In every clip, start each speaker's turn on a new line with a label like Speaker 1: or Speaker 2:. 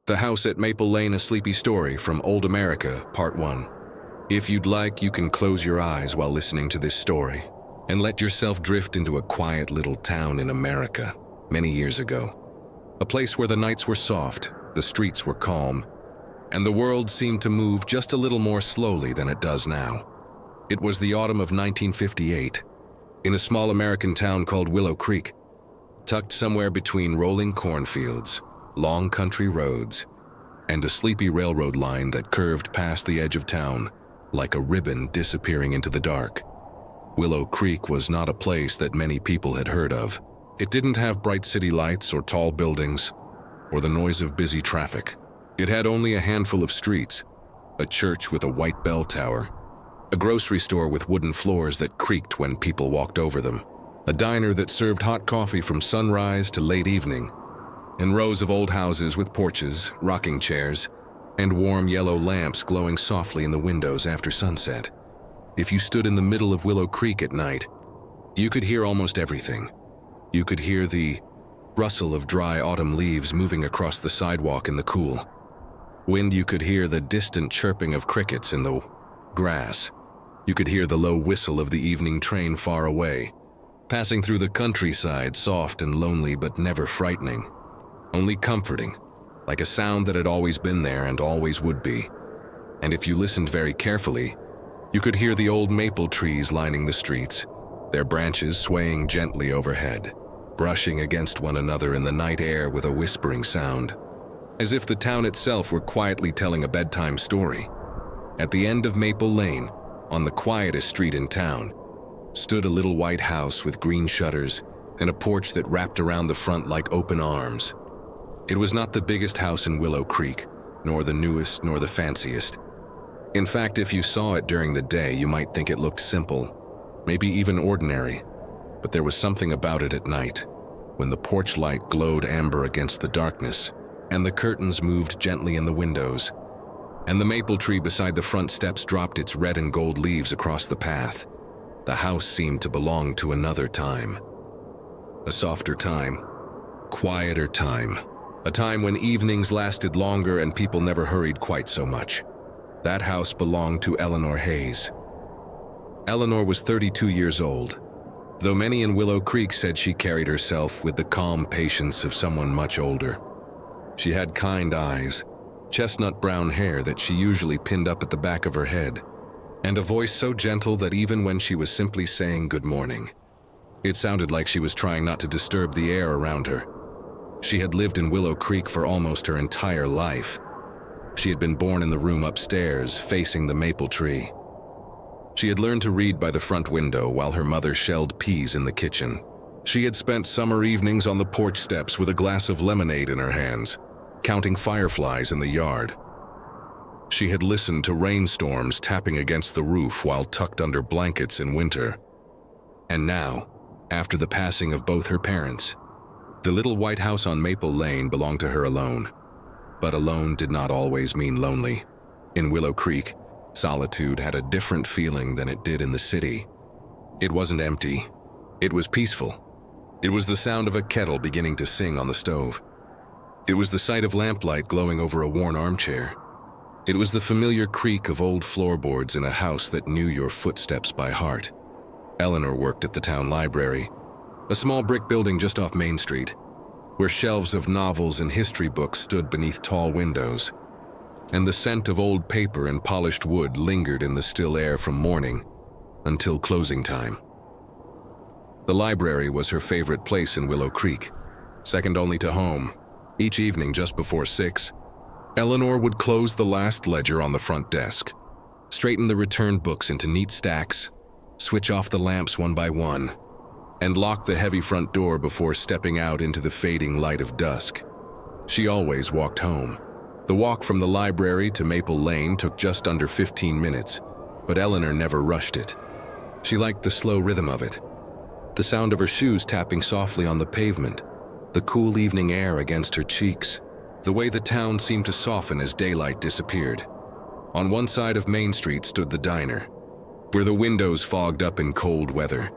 Speaker 1: The House at Maple Lane: A Sleepy Story from Old America, Part 1. If you'd like, you can close your eyes while listening to this story and let yourself drift into a quiet little town in America many years ago. A place where the nights were soft, the streets were calm, and the world seemed to move just a little more slowly than it does now. It was the autumn of 1958, in a small American town called Willow Creek, tucked somewhere between rolling cornfields, long country roads, and a sleepy railroad line that curved past the edge of town like a ribbon disappearing into the dark. Willow Creek was not a place that many people had heard of. It didn't have bright city lights or tall buildings or the noise of busy traffic. It had only a handful of streets, a church with a white bell tower, a grocery store with wooden floors that creaked when people walked over them, a diner that served hot coffee from sunrise to late evening, and rows of old houses with porches, rocking chairs, and warm yellow lamps glowing softly in the windows after sunset. If you stood in the middle of Willow Creek at night, you could hear almost everything. You could hear the rustle of dry autumn leaves moving across the sidewalk in the cool wind. You could hear the distant chirping of crickets in the grass. You could hear the low whistle of the evening train far away, passing through the countryside, soft and lonely but never frightening, only comforting, like a sound that had always been there and always would be. And if you listened very carefully, you could hear the old maple trees lining the streets, their branches swaying gently overhead, brushing against one another in the night air with a whispering sound, as if the town itself were quietly telling a bedtime story. At the end of Maple Lane, on the quietest street in town, stood a little white house with green shutters and a porch that wrapped around the front like open arms. It was not the biggest house in Willow Creek, nor the newest, nor the fanciest. In fact, if you saw it during the day, you might think it looked simple, maybe even ordinary. But there was something about it at night, when the porch light glowed amber against the darkness, and the curtains moved gently in the windows, and the maple tree beside the front steps dropped its red and gold leaves across the path. The house seemed to belong to another time. A softer time, quieter time, a time when evenings lasted longer and people never hurried quite so much. That house belonged to Eleanor Hayes. Eleanor was 32 years old, though many in Willow Creek said she carried herself with the calm patience of someone much older. She had kind eyes, chestnut brown hair that she usually pinned up at the back of her head, and a voice so gentle that even when she was simply saying good morning, it sounded like she was trying not to disturb the air around her. She had lived in Willow Creek for almost her entire life. She had been born in the room upstairs, facing the maple tree. She had learned to read by the front window while her mother shelled peas in the kitchen. She had spent summer evenings on the porch steps with a glass of lemonade in her hands, counting fireflies in the yard. She had listened to rainstorms tapping against the roof while tucked under blankets in winter. And now, after the passing of both her parents, the little white house on Maple Lane belonged to her alone. But alone did not always mean lonely. In Willow Creek, solitude had a different feeling than it did in the city. It wasn't empty. It was peaceful. It was the sound of a kettle beginning to sing on the stove. It was the sight of lamplight glowing over a worn armchair. It was the familiar creak of old floorboards in a house that knew your footsteps by heart. Eleanor worked at the town library, a small brick building just off Main Street, where shelves of novels and history books stood beneath tall windows, and the scent of old paper and polished wood lingered in the still air from morning until closing time. The library was her favorite place in Willow Creek, second only to home. Each evening just before 6, Eleanor would close the last ledger on the front desk, straighten the returned books into neat stacks, switch off the lamps one by one, and lock the heavy front door before stepping out into the fading light of dusk. She always walked home. The walk from the library to Maple Lane took just under 15 minutes, but Eleanor never rushed it. She liked the slow rhythm of it, the sound of her shoes tapping softly on the pavement, the cool evening air against her cheeks, the way the town seemed to soften as daylight disappeared. On one side of Main Street stood the diner, where the windows fogged up in cold weather,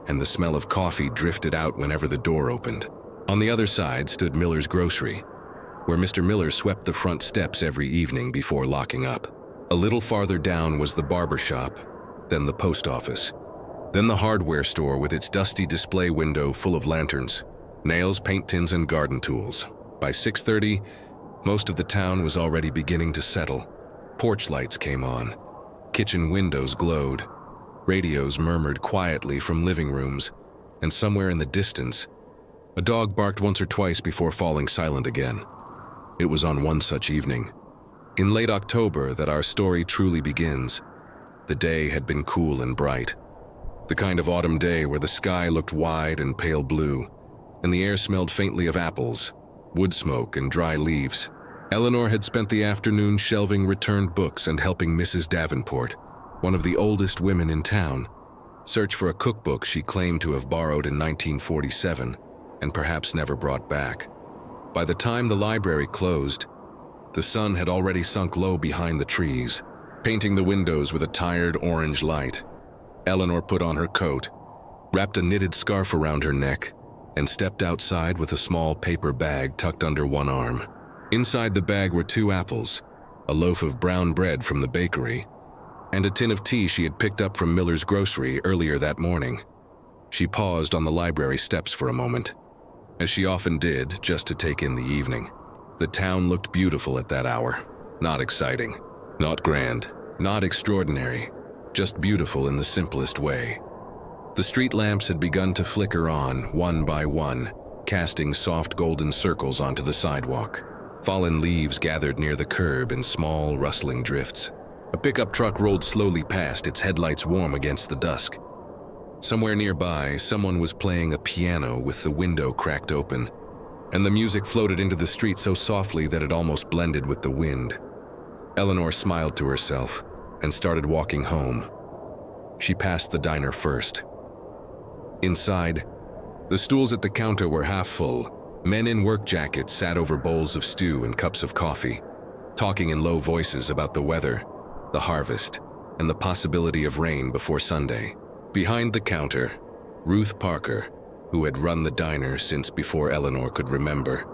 Speaker 1: and the smell of coffee drifted out whenever the door opened. On the other side stood Miller's Grocery, where Mr. Miller swept the front steps every evening before locking up. A little farther down was the barber shop, then the post office, then the hardware store with its dusty display window full of lanterns, nails, paint tins, and garden tools. By 6:30, most of the town was already beginning to settle. Porch lights came on. Kitchen windows glowed. Radios murmured quietly from living rooms, and somewhere in the distance, a dog barked once or twice before falling silent again. It was on one such evening, in late October, that our story truly begins. The day had been cool and bright. The kind of autumn day where the sky looked wide and pale blue, and the air smelled faintly of apples, wood smoke, and dry leaves. Eleanor had spent the afternoon shelving returned books and helping Mrs. Davenport, one of the oldest women in town, search for a cookbook she claimed to have borrowed in 1947 and perhaps never brought back. By the time the library closed, the sun had already sunk low behind the trees, painting the windows with a tired orange light. Eleanor put on her coat, wrapped a knitted scarf around her neck, and stepped outside with a small paper bag tucked under one arm. Inside the bag were 2 apples, a loaf of brown bread from the bakery, and a tin of tea she had picked up from Miller's grocery earlier that morning. She paused on the library steps for a moment, as she often did, just to take in the evening. The town looked beautiful at that hour. Not exciting, not grand, not extraordinary, just beautiful in the simplest way. The street lamps had begun to flicker on, one by one, casting soft golden circles onto the sidewalk. Fallen leaves gathered near the curb in small, rustling drifts. A pickup truck rolled slowly past, its headlights warm against the dusk. Somewhere nearby, someone was playing a piano with the window cracked open, and the music floated into the street so softly that it almost blended with the wind. Eleanor smiled to herself and started walking home. She passed the diner first. Inside, the stools at the counter were half full. Men in work jackets sat over bowls of stew and cups of coffee, talking in low voices about the weather, the harvest, and the possibility of rain before Sunday. Behind the counter, Ruth Parker, who had run the diner since before Eleanor could remember,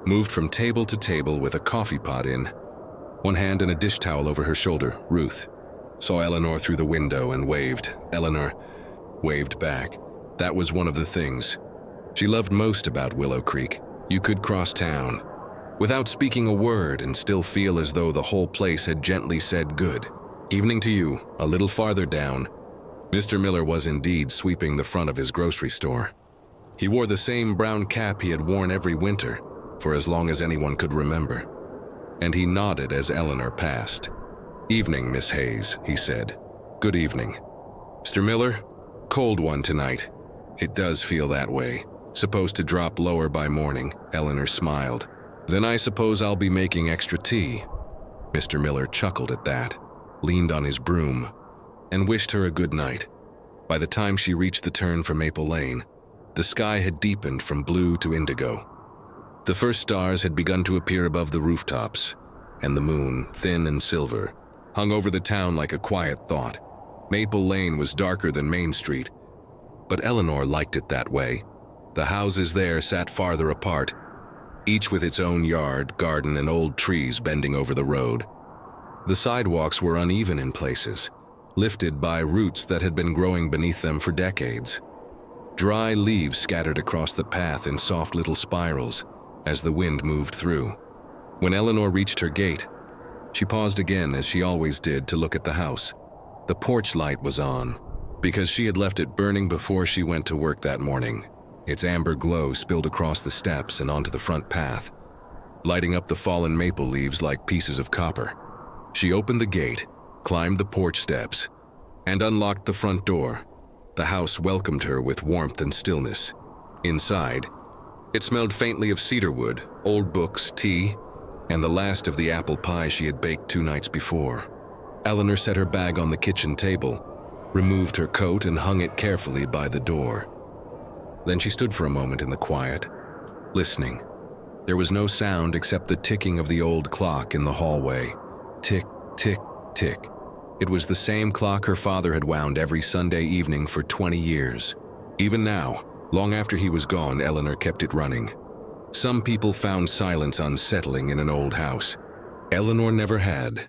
Speaker 1: moved from table to table with a coffee pot in one hand and a dish towel over her shoulder. Ruth saw Eleanor through the window and waved. Eleanor waved back. That was one of the things she loved most about Willow Creek. You could cross town without speaking a word and still feel as though the whole place had gently said good evening to you. A little farther down, Mr. Miller was indeed sweeping the front of his grocery store. He wore the same brown cap he had worn every winter for as long as anyone could remember, and he nodded as Eleanor passed. "Evening, Miss Hayes," he said. "Good evening. Mr. Miller, cold one tonight." "It does feel that way. Supposed to drop lower by morning," Eleanor smiled. "Then I suppose I'll be making extra tea." Mr. Miller chuckled at that, leaned on his broom, and wished her a good night. By the time she reached the turn for Maple Lane, the sky had deepened from blue to indigo. The first stars had begun to appear above the rooftops, and the moon, thin and silver, hung over the town like a quiet thought. Maple Lane was darker than Main Street, but Eleanor liked it that way. The houses there sat farther apart, each with its own yard, garden, and old trees bending over the road. The sidewalks were uneven in places, lifted by roots that had been growing beneath them for decades. Dry leaves scattered across the path in soft little spirals as the wind moved through. When Eleanor reached her gate, she paused again, as she always did, to look at the house. The porch light was on, because she had left it burning before she went to work that morning. Its amber glow spilled across the steps and onto the front path, lighting up the fallen maple leaves like pieces of copper. She opened the gate, climbed the porch steps, and unlocked the front door. The house welcomed her with warmth and stillness. Inside, it smelled faintly of cedarwood, old books, tea, and the last of the apple pie she had baked 2 nights before. Eleanor set her bag on the kitchen table, removed her coat, and hung it carefully by the door. Then she stood for a moment in the quiet, listening. There was no sound except the ticking of the old clock in the hallway. Tick, tick, tick. It was the same clock her father had wound every Sunday evening for 20 years. Even now, long after he was gone, Eleanor kept it running. Some people found silence unsettling in an old house. Eleanor never had.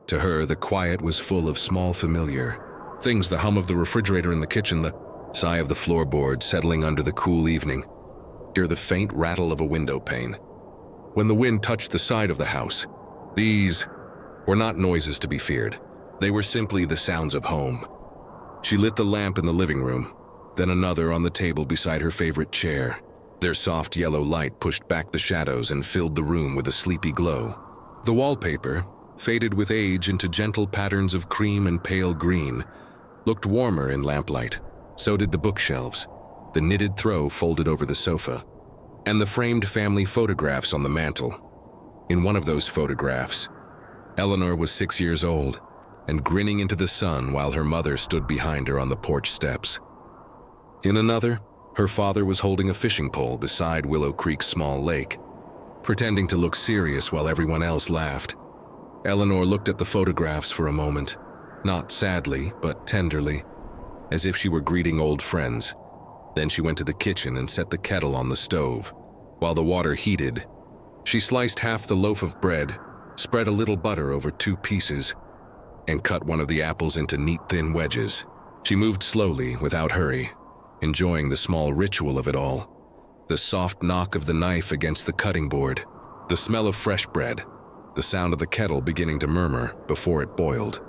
Speaker 1: To her, the quiet was full of small familiar things, the hum of the refrigerator in the kitchen, the sigh of the floorboard settling under the cool evening, hear the faint rattle of a window pane when the wind touched the side of the house. These were not noises to be feared. They were simply the sounds of home. She lit the lamp in the living room, then another on the table beside her favorite chair. Their soft yellow light pushed back the shadows and filled the room with a sleepy glow. The wallpaper, faded with age into gentle patterns of cream and pale green, looked warmer in lamplight. So did the bookshelves, the knitted throw folded over the sofa, and the framed family photographs on the mantel. In one of those photographs, Eleanor was 6 years old and grinning into the sun while her mother stood behind her on the porch steps. In another, her father was holding a fishing pole beside Willow Creek's small lake, pretending to look serious while everyone else laughed. Eleanor looked at the photographs for a moment, not sadly, but tenderly, as if she were greeting old friends. Then she went to the kitchen and set the kettle on the stove. While the water heated, she sliced half the loaf of bread, spread a little butter over 2 pieces, and cut one of the apples into neat thin wedges. She moved slowly, without hurry, enjoying the small ritual of it all. The soft knock of the knife against the cutting board, the smell of fresh bread, the sound of the kettle beginning to murmur before it boiled.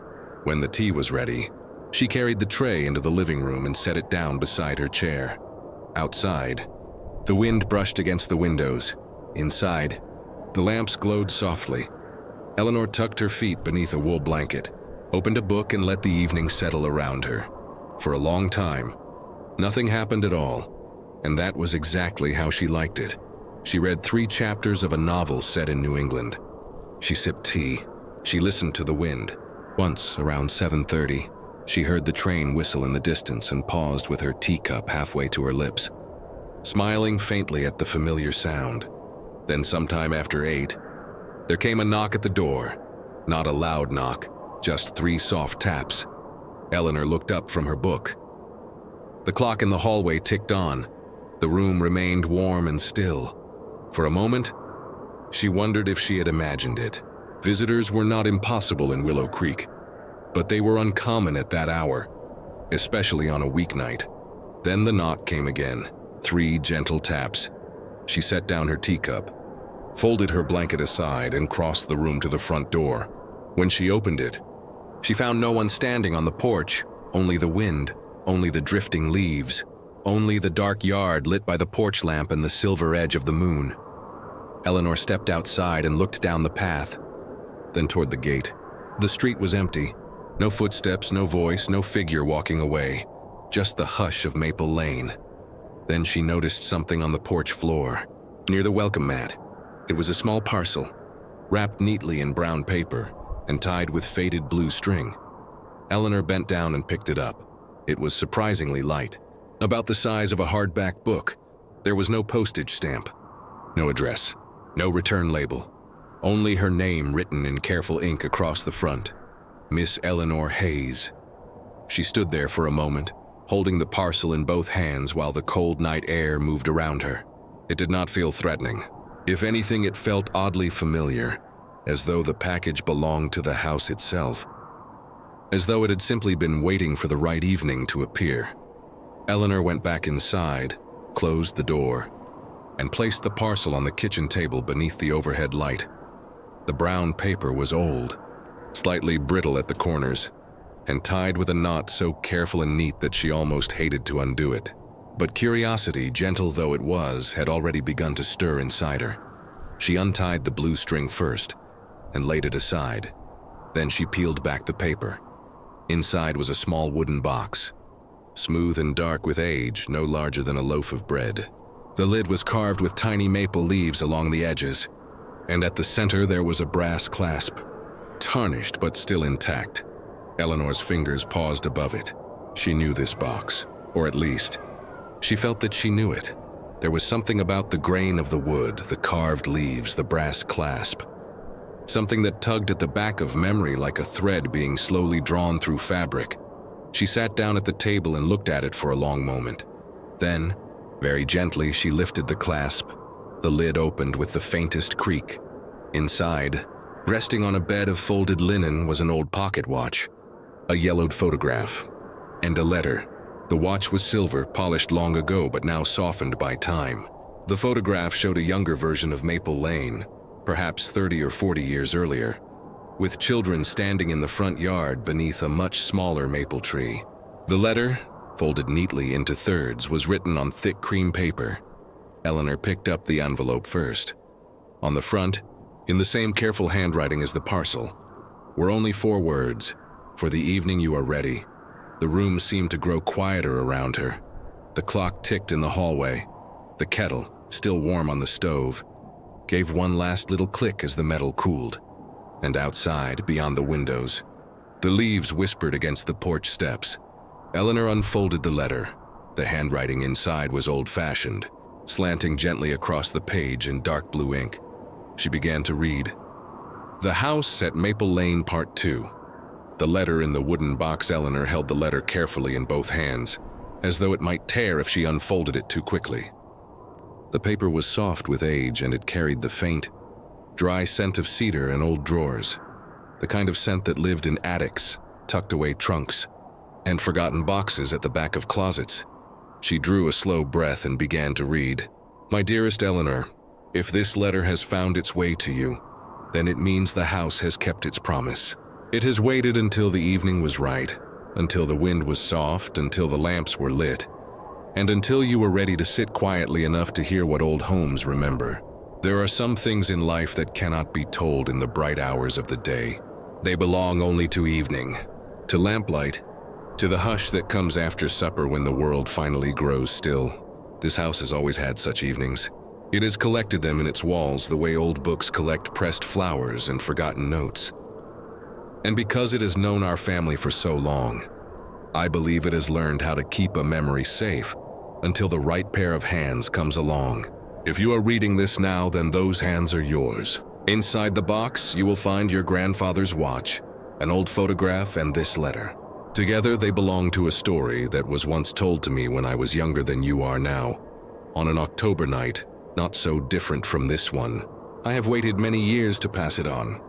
Speaker 1: When the tea was ready, she carried the tray into the living room and set it down beside her chair. Outside, the wind brushed against the windows. Inside, the lamps glowed softly. Eleanor tucked her feet beneath a wool blanket, opened a book, and let the evening settle around her. For a long time, nothing happened at all, and that was exactly how she liked it. She read 3 chapters of a novel set in New England. She sipped tea. She listened to the wind. Once, around 7:30, she heard the train whistle in the distance and paused with her teacup halfway to her lips, smiling faintly at the familiar sound. Then sometime after 8, there came a knock at the door. Not a loud knock, just 3 soft taps. Eleanor looked up from her book. The clock in the hallway ticked on. The room remained warm and still. For a moment, she wondered if she had imagined it. Visitors were not impossible in Willow Creek, but they were uncommon at that hour, especially on a weeknight. Then the knock came again, 3 gentle taps. She set down her teacup, folded her blanket aside, and crossed the room to the front door. When she opened it, she found no one standing on the porch, only the wind, only the drifting leaves, only the dark yard lit by the porch lamp and the silver edge of the moon. Eleanor stepped outside and looked down the path, then toward the gate. The street was empty. No footsteps, no voice, no figure walking away, just the hush of Maple Lane. Then she noticed something on the porch floor, near the welcome mat. It was a small parcel, wrapped neatly in brown paper and tied with faded blue string. Eleanor bent down and picked it up. It was surprisingly light, about the size of a hardback book. There was no postage stamp, no address, no return label, only her name written in careful ink across the front, Miss Eleanor Hayes. She stood there for a moment, holding the parcel in both hands while the cold night air moved around her. It did not feel threatening. If anything, it felt oddly familiar, as though the package belonged to the house itself, as though it had simply been waiting for the right evening to appear. Eleanor went back inside, closed the door, and placed the parcel on the kitchen table beneath the overhead light. The brown paper was old, slightly brittle at the corners, and tied with a knot so careful and neat that she almost hated to undo it. But curiosity, gentle though it was, had already begun to stir inside her. She untied the blue string first and laid it aside. Then she peeled back the paper. Inside was a small wooden box, smooth and dark with age, no larger than a loaf of bread. The lid was carved with tiny maple leaves along the edges, and at the center there was a brass clasp, tarnished but still intact. Eleanor's fingers paused above it. She knew this box, or at least, she felt that she knew it. There was something about the grain of the wood, the carved leaves, the brass clasp, something that tugged at the back of memory like a thread being slowly drawn through fabric. She sat down at the table and looked at it for a long moment. Then, very gently, she lifted the clasp, The lid opened with the faintest creak. Inside, resting on a bed of folded linen, was an old pocket watch, a yellowed photograph, and a letter. The watch was silver, polished long ago but now softened by time. The photograph showed a younger version of Maple Lane, perhaps 30 or 40 years earlier, with children standing in the front yard beneath a much smaller maple tree. The letter, folded neatly into thirds, was written on thick cream paper. Eleanor picked up the envelope first. On the front, in the same careful handwriting as the parcel, were only 4 words: "For the evening you are ready." The room seemed to grow quieter around her. The clock ticked in the hallway. The kettle, still warm on the stove, gave one last little click as the metal cooled. And outside, beyond the windows, the leaves whispered against the porch steps. Eleanor unfolded the letter. The handwriting inside was old-fashioned, slanting gently across the page in dark blue ink. She began to read. "The House at Maple Lane, Part 2. The letter in the wooden box. Eleanor held the letter carefully in both hands, as though it might tear if she unfolded it too quickly. The paper was soft with age, and it carried the faint, dry scent of cedar and old drawers, the kind of scent that lived in attics, tucked away trunks, and forgotten boxes at the back of closets. She drew a slow breath and began to read. "My dearest Eleanor, if this letter has found its way to you, then it means the house has kept its promise. It has waited until the evening was right, until the wind was soft, until the lamps were lit, and until you were ready to sit quietly enough to hear what old homes remember. There are some things in life that cannot be told in the bright hours of the day. They belong only to evening, to lamplight, to the hush that comes after supper when the world finally grows still. This house has always had such evenings. It has collected them in its walls the way old books collect pressed flowers and forgotten notes. And because it has known our family for so long, I believe it has learned how to keep a memory safe until the right pair of hands comes along. If you are reading this now, then those hands are yours. Inside the box, you will find your grandfather's watch, an old photograph, and this letter. Together, they belong to a story that was once told to me when I was younger than you are now, on an October night, not so different from this one. I have waited many years to pass it on.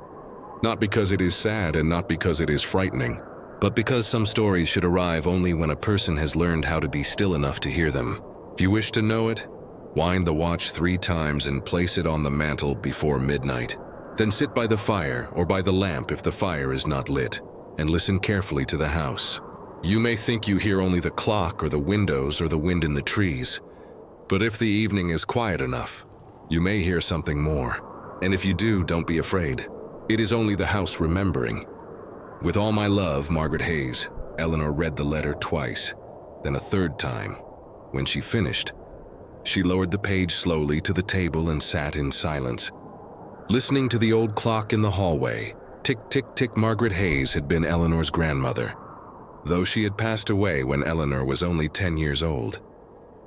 Speaker 1: Not because it is sad and not because it is frightening, but because some stories should arrive only when a person has learned how to be still enough to hear them. If you wish to know it, wind the watch 3 times and place it on the mantel before midnight. Then sit by the fire or by the lamp if the fire is not lit, and listen carefully to the house. You may think you hear only the clock or the windows or the wind in the trees, but if the evening is quiet enough, you may hear something more. And if you do, don't be afraid. It is only the house remembering. With all my love, Margaret Hayes." Eleanor read the letter twice, then a 3rd time. When she finished, she lowered the page slowly to the table and sat in silence, listening to the old clock in the hallway. Tick, tick, tick. Margaret Hayes had been Eleanor's grandmother, though she had passed away when Eleanor was only 10 years old.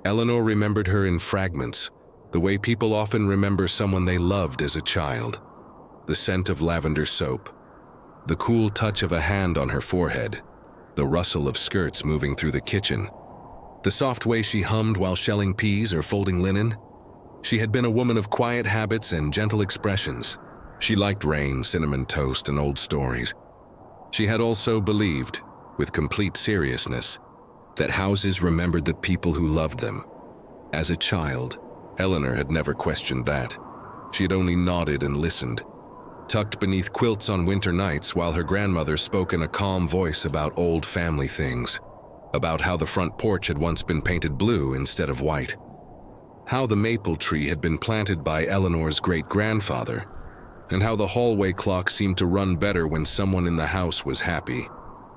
Speaker 1: Eleanor remembered her in fragments, the way people often remember someone they loved as a child. The scent of lavender soap, the cool touch of a hand on her forehead, the rustle of skirts moving through the kitchen, the soft way she hummed while shelling peas or folding linen. She had been a woman of quiet habits and gentle expressions. She liked rain, cinnamon toast, and old stories. She had also believed, with complete seriousness, that houses remembered the people who loved them. As a child, Eleanor had never questioned that. She had only nodded and listened, tucked beneath quilts on winter nights while her grandmother spoke in a calm voice about old family things, about how the front porch had once been painted blue instead of white, how the maple tree had been planted by Eleanor's great-grandfather, and how the hallway clock seemed to run better when someone in the house was happy.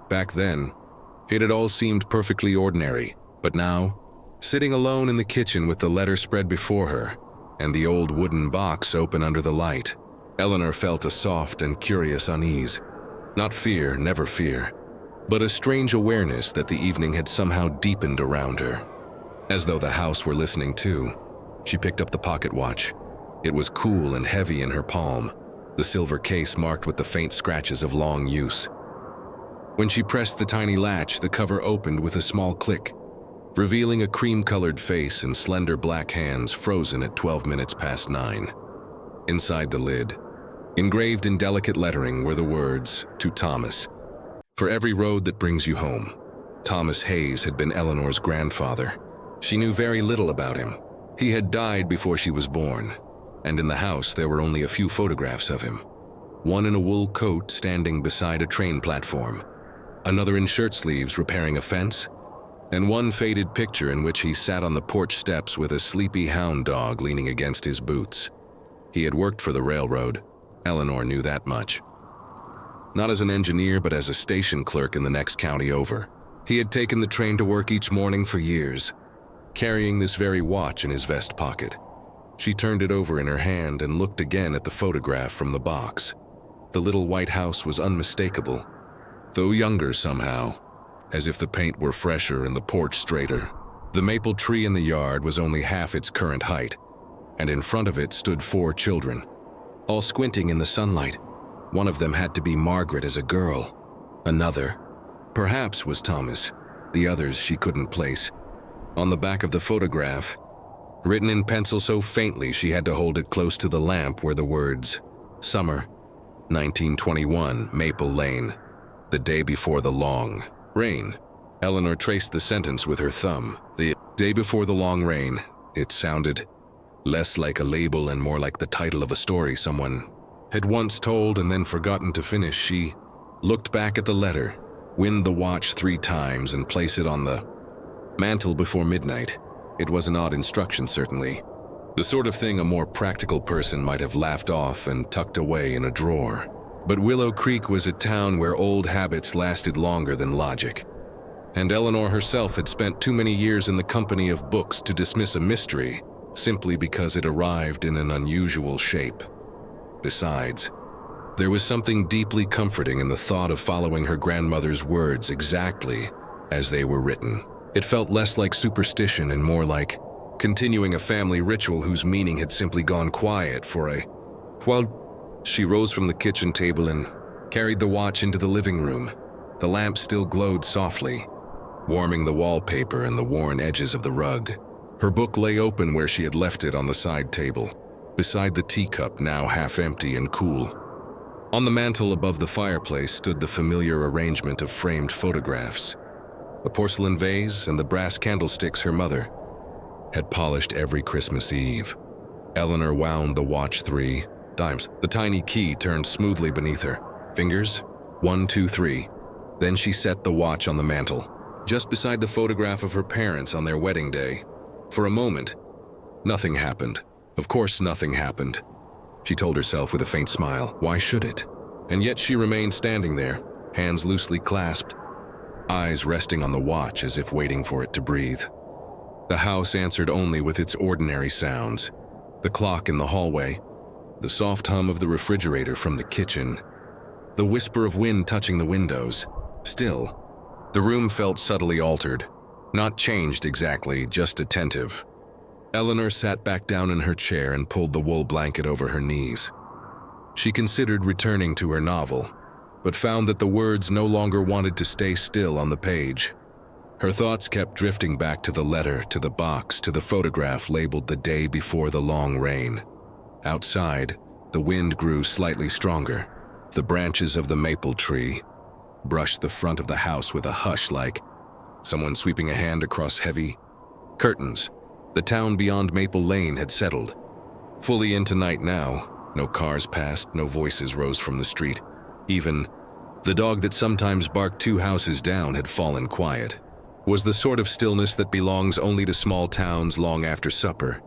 Speaker 1: Back then, it had all seemed perfectly ordinary, but now, sitting alone in the kitchen with the letter spread before her and the old wooden box open under the light, Eleanor felt a soft and curious unease. Not fear, never fear, but a strange awareness that the evening had somehow deepened around her. As though the house were listening too, she picked up the pocket watch. It was cool and heavy in her palm, the silver case marked with the faint scratches of long use. When she pressed the tiny latch, the cover opened with a small click. revealing a cream-colored face and slender black hands frozen at 12 minutes past 9. Inside the lid, engraved in delicate lettering, were the words, "To Thomas. For every road that brings you home." Thomas Hayes had been Eleanor's grandfather. She knew very little about him. He had died before she was born, and in the house there were only a few photographs of him. One in a wool coat standing beside a train platform, another in shirt sleeves repairing a fence, and one faded picture in which he sat on the porch steps with a sleepy hound dog leaning against his boots. He had worked for the railroad. Eleanor knew that much. Not as an engineer, but as a station clerk in the next county over. He had taken the train to work each morning for years, carrying this very watch in his vest pocket. She turned it over in her hand and looked again at the photograph from the box. The little white house was unmistakable, though younger somehow, as if the paint were fresher and the porch straighter. The maple tree in the yard was only half its current height, and in front of it stood 4 children, all squinting in the sunlight. One of them had to be Margaret as a girl. Another, perhaps, was Thomas. The others she couldn't place. On the back of the photograph, written in pencil so faintly she had to hold it close to the lamp, were the words, "Summer, 1921, Maple Lane, the day before the long rain." Eleanor traced the sentence with her thumb. The day before the long rain. It sounded less like a label and more like the title of a story someone had once told and then forgotten to finish. She looked back at the letter, wind the watch 3 times, and place it on the mantel before midnight. It was an odd instruction, certainly. The sort of thing a more practical person might have laughed off and tucked away in a drawer. But Willow Creek was a town where old habits lasted longer than logic. And Eleanor herself had spent too many years in the company of books to dismiss a mystery simply because it arrived in an unusual shape. Besides, there was something deeply comforting in the thought of following her grandmother's words exactly as they were written. It felt less like superstition and more like continuing a family ritual whose meaning had simply gone quiet for a while. She rose from the kitchen table and carried the watch into the living room. The lamp still glowed softly, warming the wallpaper and the worn edges of the rug. Her book lay open where she had left it on the side table, beside the teacup now half empty and cool. On the mantel above the fireplace stood the familiar arrangement of framed photographs, a porcelain vase and the brass candlesticks her mother had polished every Christmas Eve. Eleanor wound the watch 3 times. The tiny key turned smoothly beneath her fingers. 1, 2, 3. Then she set the watch on the mantel, just beside the photograph of her parents on their wedding day. For a moment, nothing happened. Of course nothing happened, she told herself with a faint smile. Why should it? And yet she remained standing there, hands loosely clasped, eyes resting on the watch as if waiting for it to breathe. The house answered only with its ordinary sounds. The clock in the hallway, the soft hum of the refrigerator from the kitchen, the whisper of wind touching the windows. Still, the room felt subtly altered. Not changed exactly, just attentive. Eleanor sat back down in her chair and pulled the wool blanket over her knees. She considered returning to her novel, but found that the words no longer wanted to stay still on the page. Her thoughts kept drifting back to the letter, to the box, to the photograph labeled "The Day Before the Long Rain." Outside, the wind grew slightly stronger. The branches of the maple tree brushed the front of the house with a hush, like someone sweeping a hand across heavy curtains. The town beyond Maple Lane had settled. Fully into night now. No cars passed, no voices rose from the street. Even the dog that sometimes barked 2 houses down had fallen quiet. Was the sort of stillness that belongs only to small towns long after supper,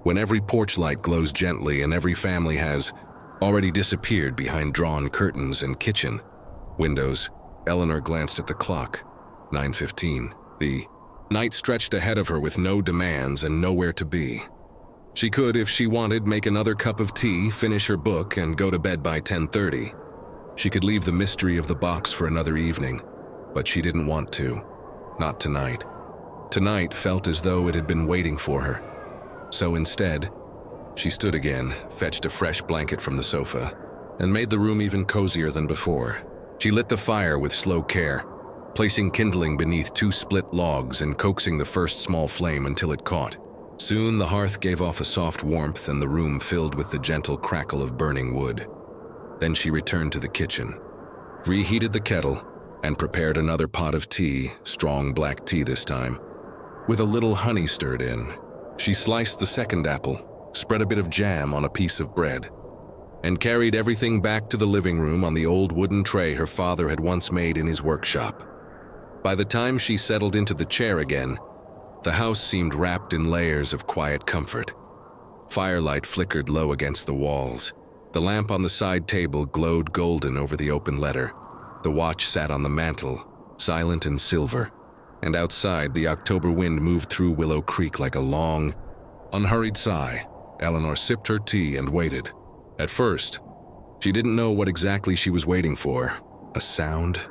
Speaker 1: when every porch light glows gently and every family has already disappeared behind drawn curtains and kitchen windows. Eleanor glanced at the clock. 9:15. The night stretched ahead of her with no demands and nowhere to be. She could, if she wanted, make another cup of tea, finish her book, and go to bed by 10:30. She could leave the mystery of the box for another evening, but she didn't want to. Not tonight. Tonight felt as though it had been waiting for her. So instead, she stood again, fetched a fresh blanket from the sofa, and made the room even cozier than before. She lit the fire with slow care, placing kindling beneath 2 split logs and coaxing the first small flame until it caught. Soon the hearth gave off a soft warmth and the room filled with the gentle crackle of burning wood. Then she returned to the kitchen, reheated the kettle, and prepared another pot of tea, strong black tea this time, with a little honey stirred in. She sliced the second apple, spread a bit of jam on a piece of bread, and carried everything back to the living room on the old wooden tray her father had once made in his workshop. By the time she settled into the chair again, the house seemed wrapped in layers of quiet comfort. Firelight flickered low against the walls. The lamp on the side table glowed golden over the open letter. The watch sat on the mantel, silent and silver, and outside the October wind moved through Willow Creek like a long, unhurried sigh. Eleanor sipped her tea and waited. At first, she didn't know what exactly she was waiting for. A sound?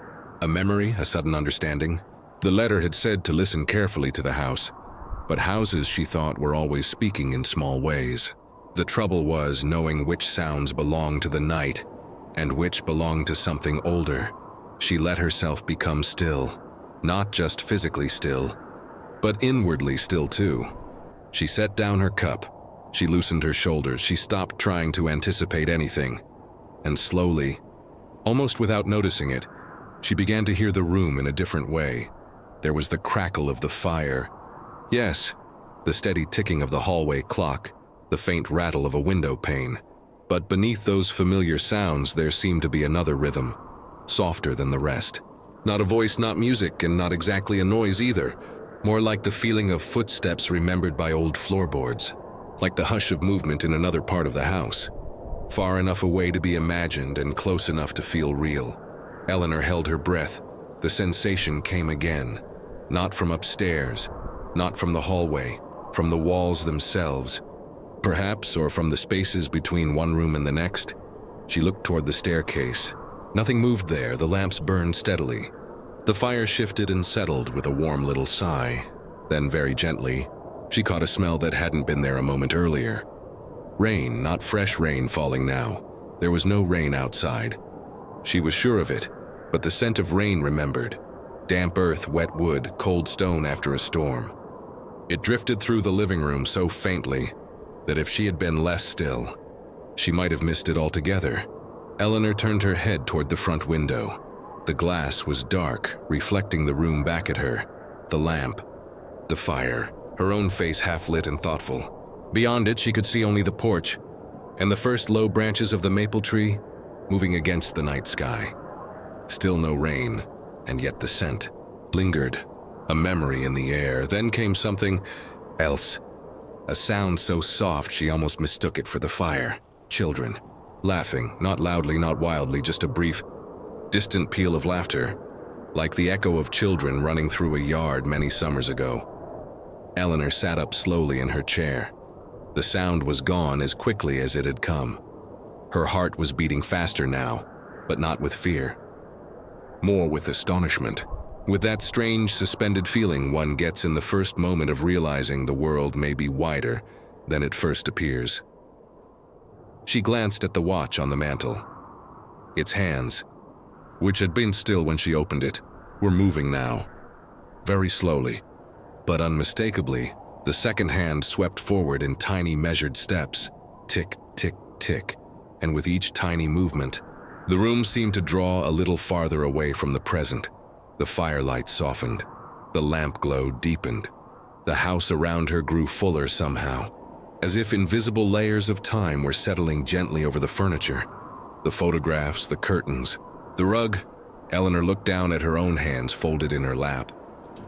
Speaker 1: A memory? A sudden understanding? The letter had said to listen carefully to the house, but houses, she thought, were always speaking in small ways. The trouble was knowing which sounds belonged to the night and which belonged to something older. She let herself become still, not just physically still, but inwardly still too. She set down her cup. She loosened her shoulders. She stopped trying to anticipate anything. And slowly, almost without noticing it, she began to hear the room in a different way. There was the crackle of the fire. Yes, the steady ticking of the hallway clock, the faint rattle of a window pane. But beneath those familiar sounds there seemed to be another rhythm, softer than the rest. Not a voice, not music, and not exactly a noise either. More like the feeling of footsteps remembered by old floorboards. Like the hush of movement in another part of the house. Far enough away to be imagined and close enough to feel real. Eleanor held her breath. The sensation came again. Not from upstairs, not from the hallway, from the walls themselves, perhaps, or from the spaces between one room and the next. She looked toward the staircase. Nothing moved there. The lamps burned steadily. The fire shifted and settled with a warm little sigh. Then, very gently, she caught a smell that hadn't been there a moment earlier. Rain, not fresh rain falling now. There was no rain outside. She was sure of it, but the scent of rain remembered. Damp earth, wet wood, cold stone after a storm. It drifted through the living room so faintly that if she had been less still, she might have missed it altogether. Eleanor turned her head toward the front window. The glass was dark, reflecting the room back at her. The lamp, the fire, her own face half-lit and thoughtful. Beyond it, she could see only the porch and the first low branches of the maple tree moving against the night sky. Still no rain, and yet the scent lingered, a memory in the air. Then came something else, a sound so soft she almost mistook it for the fire. Children, laughing, not loudly, not wildly, just a brief, distant peal of laughter, like the echo of children running through a yard many summers ago. Eleanor sat up slowly in her chair. The sound was gone as quickly as it had come. Her heart was beating faster now, but not with fear. More with astonishment, with that strange suspended feeling one gets in the first moment of realizing the world may be wider than it first appears. She glanced at the watch on the mantel. Its hands, which had been still when she opened it, were moving now. Very slowly, but unmistakably, the second hand swept forward in tiny measured steps. Tick, tick, tick, and with each tiny movement, the room seemed to draw a little farther away from the present. The firelight softened. The lamp glow deepened. The house around her grew fuller somehow, as if invisible layers of time were settling gently over the furniture, the photographs, the curtains, the rug. Eleanor looked down at her own hands folded in her lap,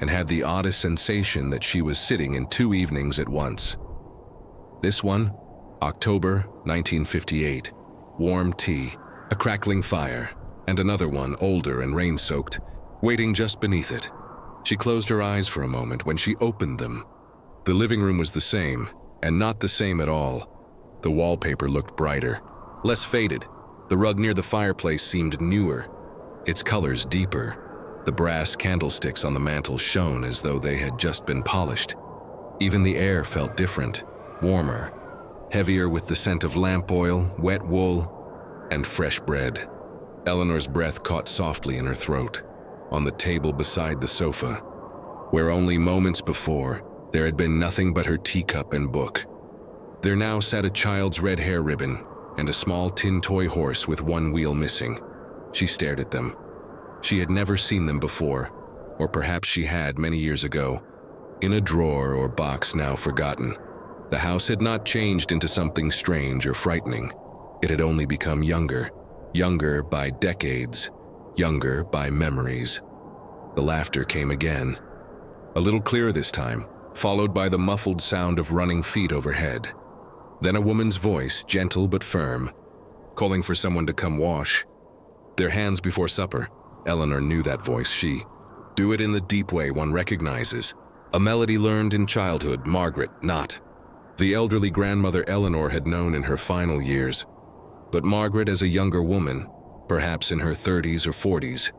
Speaker 1: and had the oddest sensation that she was sitting in 2 evenings at once. This one, October 1958, warm tea, a crackling fire, and another one, older and rain-soaked, waiting just beneath it. She closed her eyes for a moment. When she opened them, the living room was the same, and not the same at all. The wallpaper looked brighter, less faded. The rug near the fireplace seemed newer, its colors deeper. The brass candlesticks on the mantel shone as though they had just been polished. Even the air felt different, warmer, heavier with the scent of lamp oil, wet wool, and fresh bread. Eleanor's breath caught softly in her throat. on the table beside the sofa, where only moments before there had been nothing but her teacup and book. There now sat a child's red hair ribbon and a small tin toy horse with one wheel missing. She stared at them. She had never seen them before, or perhaps she had many years ago, in a drawer or box now forgotten. The house had not changed into something strange or frightening. It had only become younger, younger by decades, younger by memories. The laughter came again, a little clearer this time, followed by the muffled sound of running feet overhead. Then a woman's voice, gentle but firm, calling for someone to come wash their hands before supper. Eleanor knew that voice. She do it in the deep way one recognizes, a melody learned in childhood. Margaret, not the elderly grandmother Eleanor had known in her final years, but Margaret as a younger woman, perhaps in her 30s or 40s,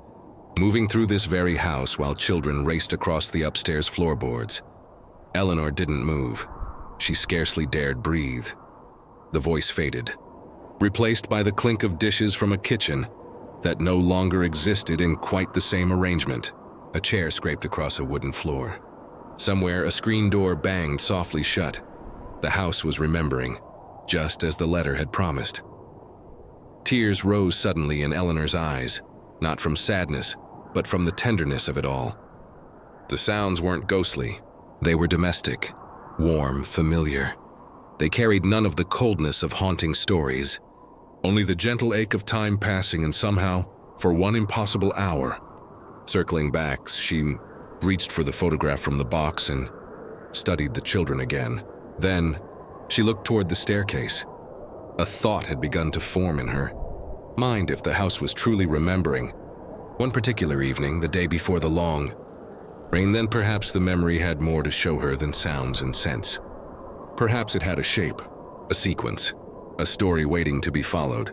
Speaker 1: moving through this very house while children raced across the upstairs floorboards. Eleanor didn't move. She scarcely dared breathe. The voice faded, replaced by the clink of dishes from a kitchen that no longer existed in quite the same arrangement. A chair scraped across a wooden floor. Somewhere a screen door banged softly shut. The house was remembering, just as the letter had promised. Tears rose suddenly in Eleanor's eyes, not from sadness, but from the tenderness of it all. The sounds weren't ghostly. They were domestic, warm, familiar. They carried none of the coldness of haunting stories, only the gentle ache of time passing, and somehow, for one impossible hour. Circling back, she reached for the photograph from the box and studied the children again. Then, she looked toward the staircase. A thought had begun to form in her mind if the house was truly remembering. One particular evening, the day before the long rain, then perhaps the memory had more to show her than sounds and scents. Perhaps it had a shape, a sequence, a story waiting to be followed.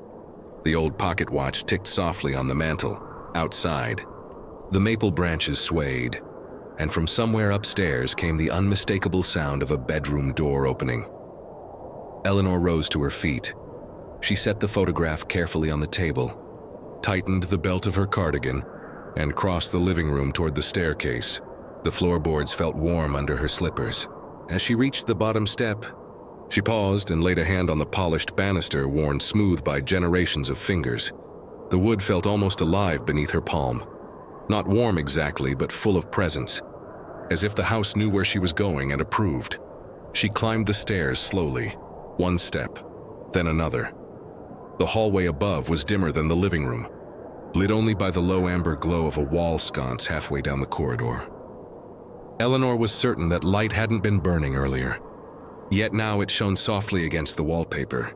Speaker 1: The old pocket watch ticked softly on the mantel. Outside, the maple branches swayed, and from somewhere upstairs came the unmistakable sound of a bedroom door opening. Eleanor rose to her feet. She set the photograph carefully on the table, tightened the belt of her cardigan, and crossed the living room toward the staircase. The floorboards felt warm under her slippers. As she reached the bottom step, she paused and laid a hand on the polished banister worn smooth by generations of fingers. The wood felt almost alive beneath her palm. Not warm exactly, but full of presence, as if the house knew where she was going and approved. She climbed the stairs slowly, one step, then another. The hallway above was dimmer than the living room, lit only by the low amber glow of a wall sconce halfway down the corridor. Eleanor was certain that light hadn't been burning earlier, yet now it shone softly against the wallpaper,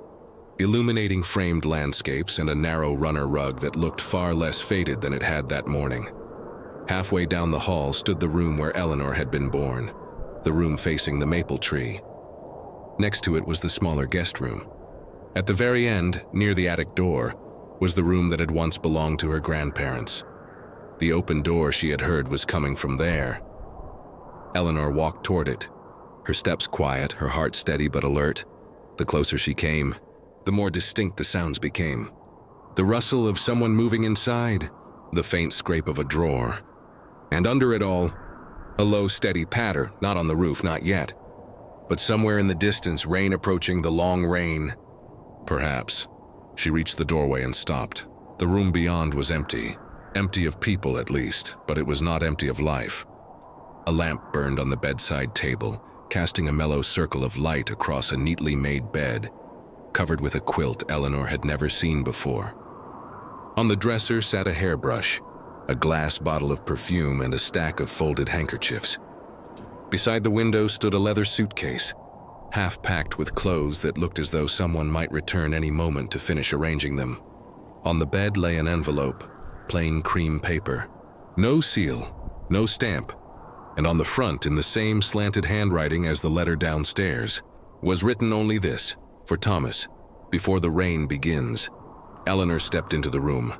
Speaker 1: illuminating framed landscapes and a narrow runner rug that looked far less faded than it had that morning. Halfway down the hall stood the room where Eleanor had been born, the room facing the maple tree. Next to it was the smaller guest room. At the very end, near the attic door, was the room that had once belonged to her grandparents. The open door she had heard was coming from there. Eleanor walked toward it, her steps quiet, her heart steady but alert. The closer she came, the more distinct the sounds became. The rustle of someone moving inside, the faint scrape of a drawer. And under it all, a low steady patter, not on the roof, not yet. But somewhere in the distance, rain approaching, the long rain. Perhaps. She reached the doorway and stopped. The room beyond was empty. Empty of people, at least, but it was not empty of life. A lamp burned on the bedside table, casting a mellow circle of light across a neatly made bed, covered with a quilt Eleanor had never seen before. On the dresser sat a hairbrush, a glass bottle of perfume, and a stack of folded handkerchiefs. Beside the window stood a leather suitcase, half packed with clothes that looked as though someone might return any moment to finish arranging them. On the bed lay an envelope, plain cream paper. No seal, no stamp, and on the front, in the same slanted handwriting as the letter downstairs, was written only this: "For Thomas, before the rain begins." Eleanor stepped into the room.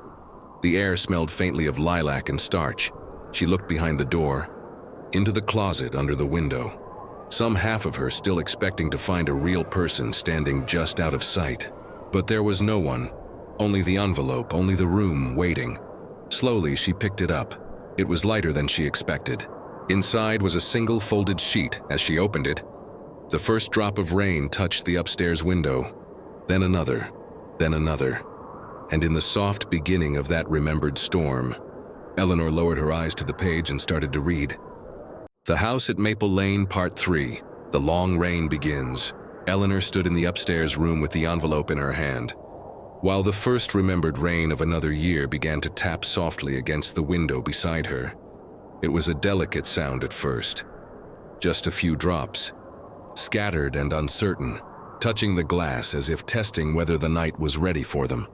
Speaker 1: The air smelled faintly of lilac and starch. She looked behind the door, into the closet under the window, some half of her still expecting to find a real person standing just out of sight. But there was no one, only the envelope, only the room waiting. Slowly she picked it up, It was lighter than she expected. Inside was a single folded sheet. As she opened it, the first drop of rain touched the upstairs window, then another, and in the soft beginning of that remembered storm, Eleanor lowered her eyes to the page and started to read. The House at Maple Lane, Part 3. The Long Rain Begins. Eleanor stood in the upstairs room with the envelope in her hand, while the first remembered rain of another year began to tap softly against the window beside her. It was a delicate sound at first, just a few drops, scattered and uncertain, touching the glass as if testing whether the night was ready for them.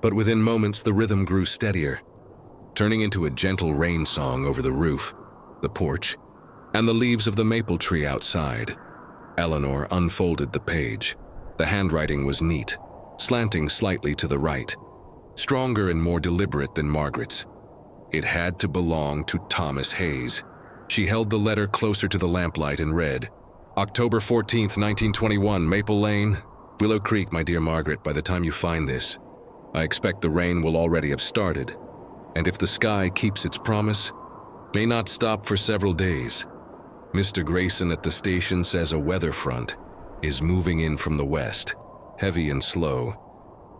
Speaker 1: But within moments the rhythm grew steadier, turning into a gentle rain song over the roof, the porch, and the leaves of the maple tree outside. Eleanor unfolded the page. The handwriting was neat, slanting slightly to the right, stronger and more deliberate than Margaret's. It had to belong to Thomas Hayes. She held the letter closer to the lamplight and read, October 14th, 1921, Maple Lane, Willow Creek, my dear Margaret. By the time you find this, I expect the rain will already have started, and if the sky keeps its promise, may not stop for several days. Mr. Grayson at the station says a weather front is moving in from the west, heavy and slow,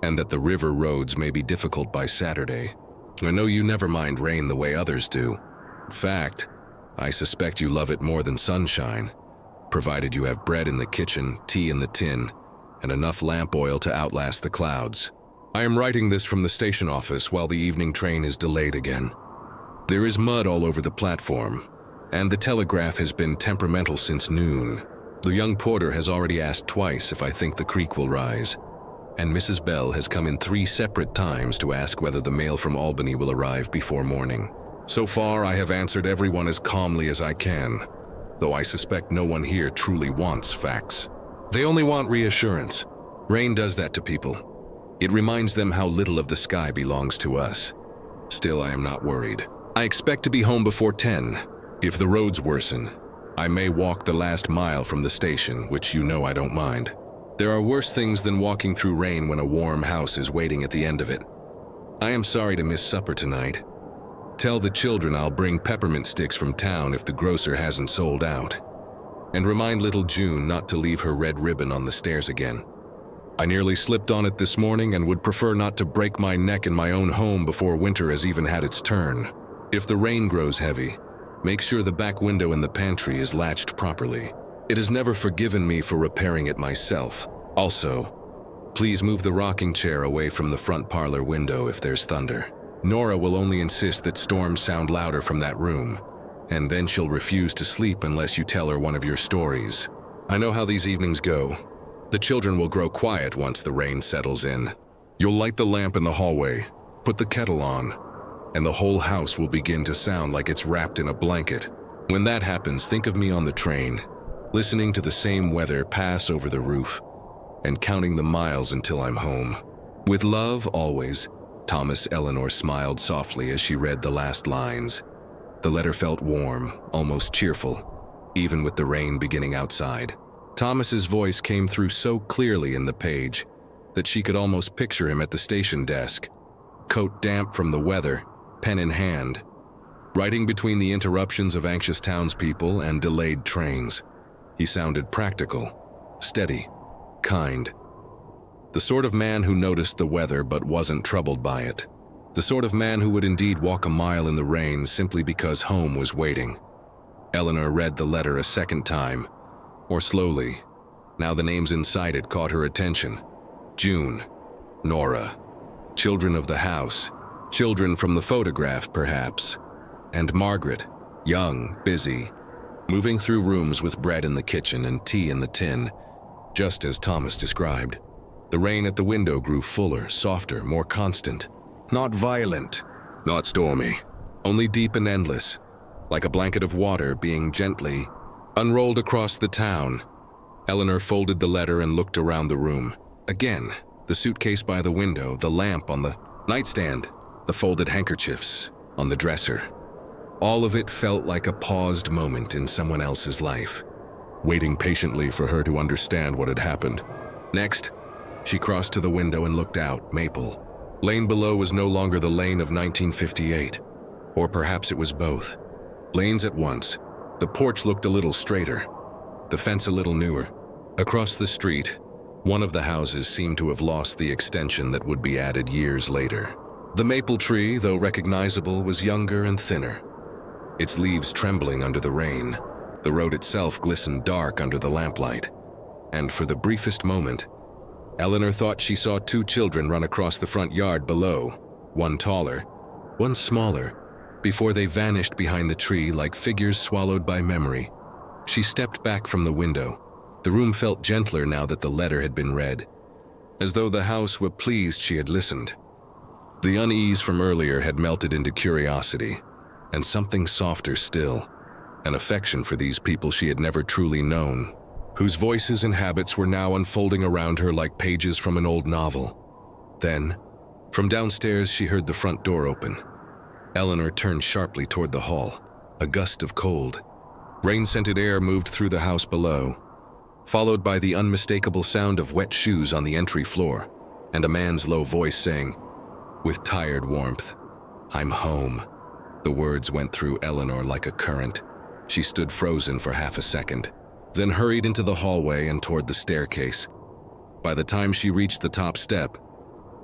Speaker 1: and that the river roads may be difficult by Saturday. I know you never mind rain the way others do. In fact, I suspect you love it more than sunshine, provided you have bread in the kitchen, tea in the tin, and enough lamp oil to outlast the clouds. I am writing this from the station office while the evening train is delayed again. There is mud all over the platform, and the telegraph has been temperamental since noon. The young porter has already asked twice if I think the creek will rise, and Mrs. Bell has come in 3 separate times to ask whether the mail from Albany will arrive before morning. So far, I have answered everyone as calmly as I can, though I suspect no one here truly wants facts. They only want reassurance. Rain does that to people. It reminds them how little of the sky belongs to us. Still, I am not worried. I expect to be home before 10. If the roads worsen, I may walk the last mile from the station, which you know I don't mind. There are worse things than walking through rain when a warm house is waiting at the end of it. I am sorry to miss supper tonight. Tell the children I'll bring peppermint sticks from town if the grocer hasn't sold out. And remind little June not to leave her red ribbon on the stairs again. I nearly slipped on it this morning and would prefer not to break my neck in my own home before winter has even had its turn. If the rain grows heavy, make sure the back window in the pantry is latched properly. It has never forgiven me for repairing it myself. Also, please move the rocking chair away from the front parlor window if there's thunder. Nora will only insist that storms sound louder from that room, and then she'll refuse to sleep unless you tell her one of your stories. I know how these evenings go. The children will grow quiet once the rain settles in. You'll light the lamp in the hallway, put the kettle on, and the whole house will begin to sound like it's wrapped in a blanket. When that happens, think of me on the train, listening to the same weather pass over the roof, and counting the miles until I'm home. With love, always, Thomas. Eleanor smiled softly as she read the last lines. The letter felt warm, almost cheerful, even with the rain beginning outside. Thomas's voice came through so clearly in the page that she could almost picture him at the station desk, coat damp from the weather, pen in hand, writing between the interruptions of anxious townspeople and delayed trains. He sounded practical, steady, kind. The sort of man who noticed the weather but wasn't troubled by it. The sort of man who would indeed walk a mile in the rain simply because home was waiting. Eleanor read the letter a second time, more slowly. Now the names inside it caught her attention. June, Nora, children of the house, children from the photograph perhaps, and Margaret, young, busy, moving through rooms with bread in the kitchen and tea in the tin, just as Thomas described. The rain at the window grew fuller, softer, more constant. Not violent, not stormy, only deep and endless, like a blanket of water being gently unrolled across the town. Eleanor folded the letter and looked around the room. Again, the suitcase by the window, the lamp on the nightstand, the folded handkerchiefs on the dresser. All of it felt like a paused moment in someone else's life, waiting patiently for her to understand what had happened. Next, she crossed to the window and looked out. Maple Lane below was no longer the lane of 1958. Or perhaps it was both. Lanes at once. The porch looked a little straighter, the fence a little newer. Across the street, one of the houses seemed to have lost the extension that would be added years later. The maple tree, though recognizable, was younger and thinner, its leaves trembling under the rain. The road itself glistened dark under the lamplight. And for the briefest moment, Eleanor thought she saw two children run across the front yard below, one taller, one smaller, before they vanished behind the tree like figures swallowed by memory. She stepped back from the window. The room felt gentler now that the letter had been read, as though the house were pleased she had listened. The unease from earlier had melted into curiosity, and something softer still, an affection for these people she had never truly known, whose voices and habits were now unfolding around her like pages from an old novel. Then, from downstairs, she heard the front door open. Eleanor turned sharply toward the hall. A gust of cold, rain-scented air moved through the house below, followed by the unmistakable sound of wet shoes on the entry floor, and a man's low voice saying, with tired warmth, "I'm home." The words went through Eleanor like a current. She stood frozen for half a second, then hurried into the hallway and toward the staircase. By the time she reached the top step,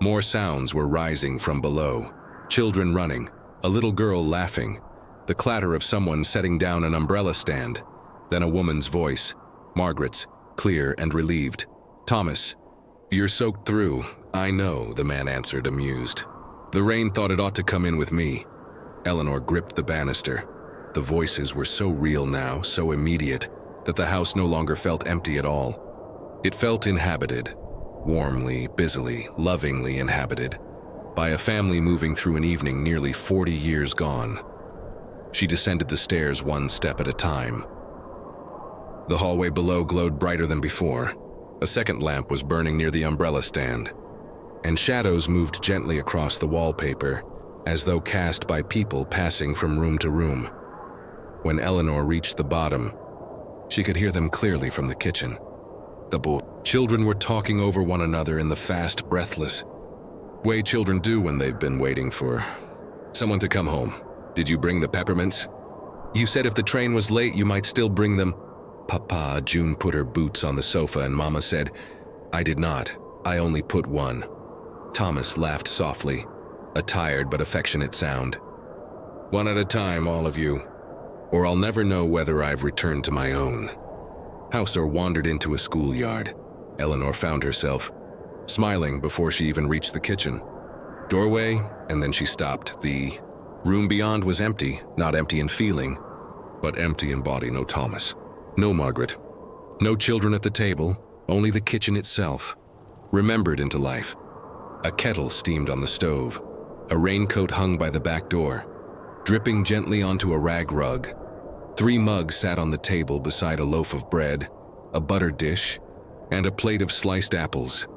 Speaker 1: more sounds were rising from below. Children running, a little girl laughing, the clatter of someone setting down an umbrella stand, then a woman's voice, Margaret's, clear and relieved. "Thomas, you're soaked through." "I know," the man answered, amused. "The rain thought it ought to come in with me." Eleanor gripped the banister. The voices were so real now, so immediate, that the house no longer felt empty at all. It felt inhabited, warmly, busily, lovingly inhabited, by a family moving through an evening nearly 40 years gone. She descended the stairs one step at a time. The hallway below glowed brighter than before. A second lamp was burning near the umbrella stand, and shadows moved gently across the wallpaper, as though cast by people passing from room to room. When Eleanor reached the bottom, she could hear them clearly from the kitchen. The children were talking over one another in the fast, breathless way children do when they've been waiting for someone to come home. "Did you bring the peppermints? You said if the train was late, you might still bring them." "Papa," June put her boots on the sofa and Mama said, "I did not. I only put one." Thomas laughed softly, a tired but affectionate sound. "One at a time, all of you, or I'll never know whether I've returned to my own." Hauser wandered into a schoolyard. Eleanor found herself smiling before she even reached the kitchen. Doorway, and then she stopped. The room beyond was empty, not empty in feeling, but empty in body. No Thomas, no Margaret, no children at the table, only the kitchen itself, remembered into life. A kettle steamed on the stove, a raincoat hung by the back door, dripping gently onto a rag rug. 3 mugs sat on the table beside a loaf of bread, a butter dish, and a plate of sliced apples.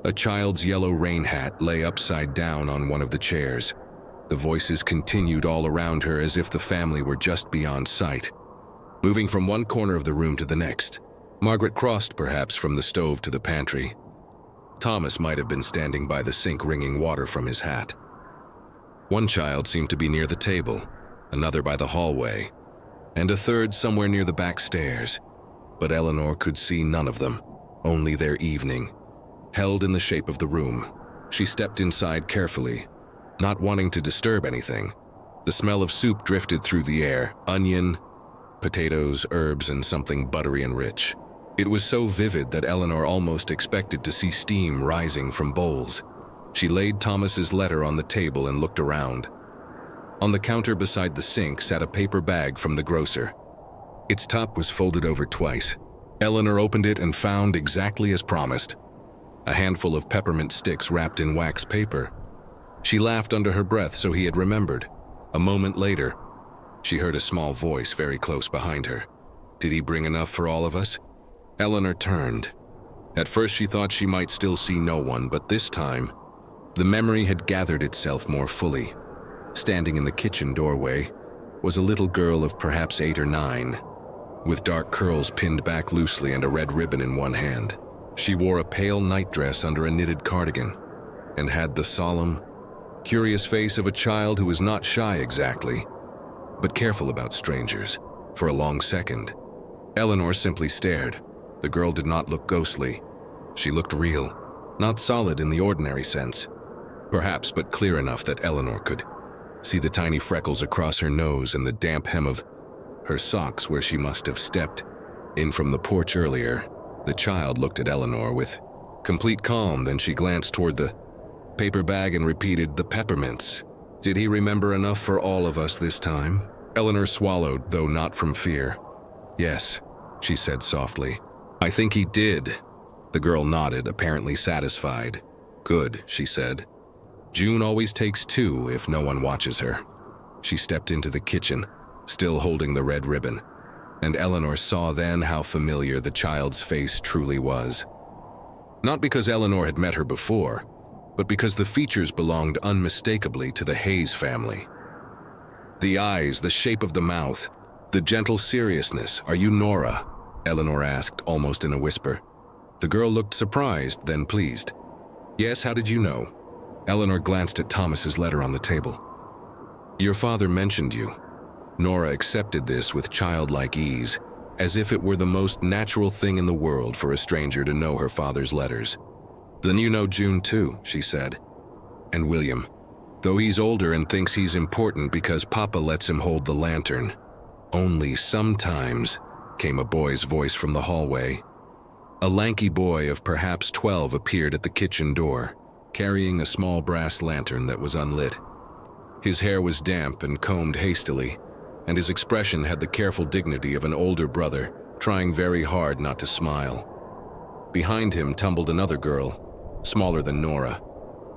Speaker 1: A child's yellow rain hat lay upside down on one of the chairs. The voices continued all around her as if the family were just beyond sight, moving from one corner of the room to the next. Margaret crossed perhaps from the stove to the pantry. Thomas might have been standing by the sink wringing water from his hat. One child seemed to be near the table, another by the hallway, and a third somewhere near the back stairs. But Eleanor could see none of them, only their evening, held in the shape of the room. She stepped inside carefully, not wanting to disturb anything. The smell of soup drifted through the air, onion, potatoes, herbs, and something buttery and rich. It was so vivid that Eleanor almost expected to see steam rising from bowls. She laid Thomas's letter on the table and looked around. On the counter beside the sink sat a paper bag from the grocer. Its top was folded over twice. Eleanor opened it and found, exactly as promised, a handful of peppermint sticks wrapped in wax paper. She laughed under her breath, so he had remembered. A moment later, she heard a small voice very close behind her. "Did he bring enough for all of us?" Eleanor turned. At first she thought she might still see no one, but this time, the memory had gathered itself more fully. Standing in the kitchen doorway was a little girl of perhaps 8 or 9, with dark curls pinned back loosely and a red ribbon in one hand. She wore a pale nightdress under a knitted cardigan, and had the solemn, curious face of a child who is not shy exactly, but careful about strangers. For a long second, Eleanor simply stared. The girl did not look ghostly. She looked real, not solid in the ordinary sense, perhaps, but clear enough that Eleanor could see the tiny freckles across her nose and the damp hem of her socks where she must have stepped in from the porch earlier. The child looked at Eleanor with complete calm, then she glanced toward the paper bag and repeated, "The peppermints. Did he remember enough for all of us this time?" Eleanor swallowed, though not from fear. "Yes," she said softly. "I think he did." The girl nodded, apparently satisfied. "Good," she said. "June always takes two if no one watches her." She stepped into the kitchen, still holding the red ribbon, and Eleanor saw then how familiar the child's face truly was. Not because Eleanor had met her before, but because the features belonged unmistakably to the Hayes family. The eyes, the shape of the mouth, the gentle seriousness. "Are you Nora?" Eleanor asked, almost in a whisper. The girl looked surprised, then pleased. "Yes, how did you know?" Eleanor glanced at Thomas's letter on the table. "Your father mentioned you." Nora accepted this with childlike ease, as if it were the most natural thing in the world for a stranger to know her father's letters. "Then you know June too," she said. "And William, though he's older and thinks he's important because Papa lets him hold the lantern. Only sometimes," came a boy's voice from the hallway. A lanky boy of perhaps 12 appeared at the kitchen door, carrying a small brass lantern that was unlit. His hair was damp and combed hastily, and his expression had the careful dignity of an older brother trying very hard not to smile. Behind him tumbled another girl, smaller than Nora,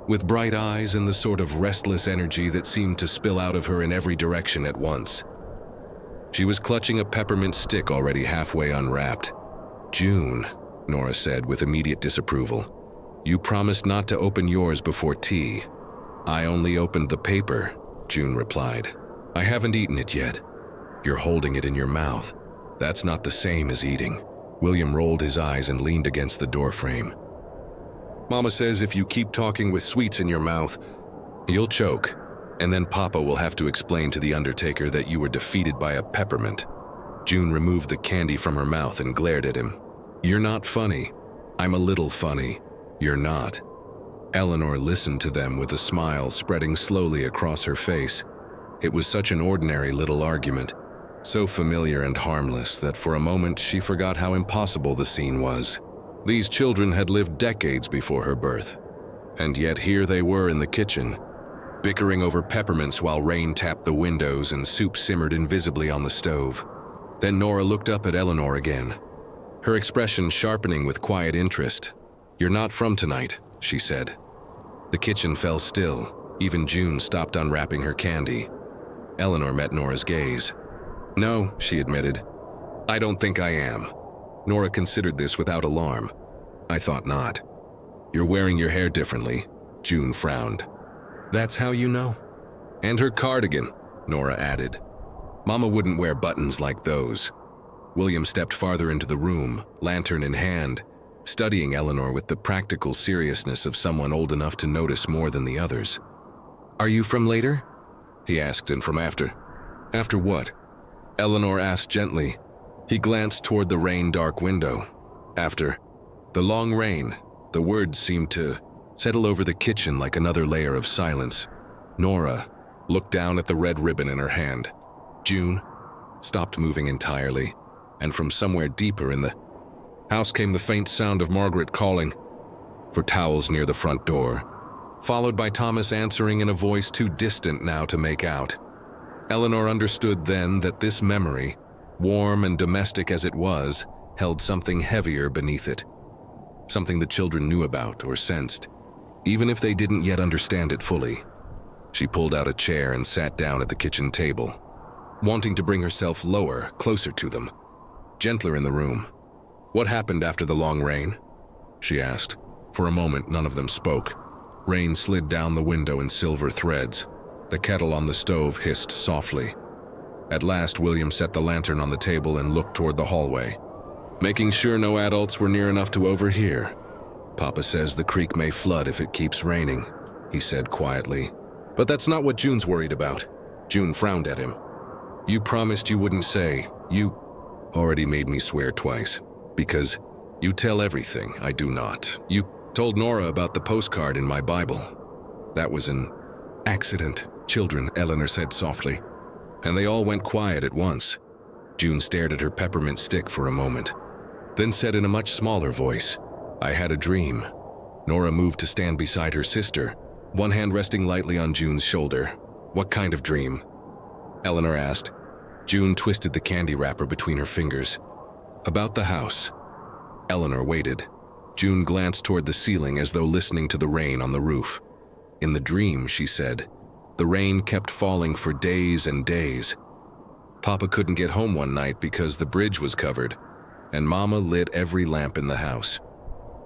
Speaker 1: with bright eyes and the sort of restless energy that seemed to spill out of her in every direction at once. She was clutching a peppermint stick already halfway unwrapped. "June," Nora said with immediate disapproval, "you promised not to open yours before tea." "I only opened the paper," June replied. "I haven't eaten it yet." "You're holding it in your mouth. That's not the same as eating." William rolled his eyes and leaned against the doorframe. "Mama says if you keep talking with sweets in your mouth, you'll choke, and then Papa will have to explain to the undertaker that you were defeated by a peppermint." June removed the candy from her mouth and glared at him. "You're not funny. I'm a little funny. You're not." Eleanor listened to them with a smile spreading slowly across her face. It was such an ordinary little argument, so familiar and harmless that for a moment she forgot how impossible the scene was. These children had lived decades before her birth, and yet here they were in the kitchen, bickering over peppermints while rain tapped the windows and soup simmered invisibly on the stove. Then Nora looked up at Eleanor again, her expression sharpening with quiet interest. "You're not from tonight," she said. The kitchen fell still. Even June stopped unwrapping her candy. Eleanor met Nora's gaze. "No," she admitted. "I don't think I am." Nora considered this without alarm. "I thought not." "You're wearing your hair differently," June frowned. "That's how you know?" "And her cardigan," Nora added. "Mama wouldn't wear buttons like those." William stepped farther into the room, lantern in hand, studying Eleanor with the practical seriousness of someone old enough to notice more than the others. "Are you from later?" he asked, "and from after." "After what?" Eleanor asked gently. He glanced toward the rain-dark window. "After the long rain." The words seemed to settle over the kitchen like another layer of silence. Nora looked down at the red ribbon in her hand. June stopped moving entirely, and from somewhere deeper in the house came the faint sound of Margaret calling for towels near the front door, followed by Thomas answering in a voice too distant now to make out. Eleanor understood then that this memory, warm and domestic as it was, held something heavier beneath it. Something the children knew about or sensed, even if they didn't yet understand it fully. She pulled out a chair and sat down at the kitchen table, wanting to bring herself lower, closer to them, gentler in the room. "What happened after the long rain?" she asked. For a moment, none of them spoke. Rain slid down the window in silver threads. The kettle on the stove hissed softly. At last, William set the lantern on the table and looked toward the hallway, making sure no adults were near enough to overhear. "Papa says the creek may flood if it keeps raining," he said quietly. But that's not what June's worried about. June frowned at him. You promised you wouldn't say. You already made me swear twice. Because you tell everything, I do not. You told Nora about the postcard in my Bible. That was an accident, children, Eleanor said softly. And they all went quiet at once. June stared at her peppermint stick for a moment, then said in a much smaller voice, I had a dream. Nora moved to stand beside her sister, one hand resting lightly on June's shoulder. What kind of dream? Eleanor asked. June twisted the candy wrapper between her fingers. About the house. Eleanor waited. June glanced toward the ceiling as though listening to the rain on the roof. In the dream, she said, the rain kept falling for days and days. Papa couldn't get home one night because the bridge was covered, and Mama lit every lamp in the house.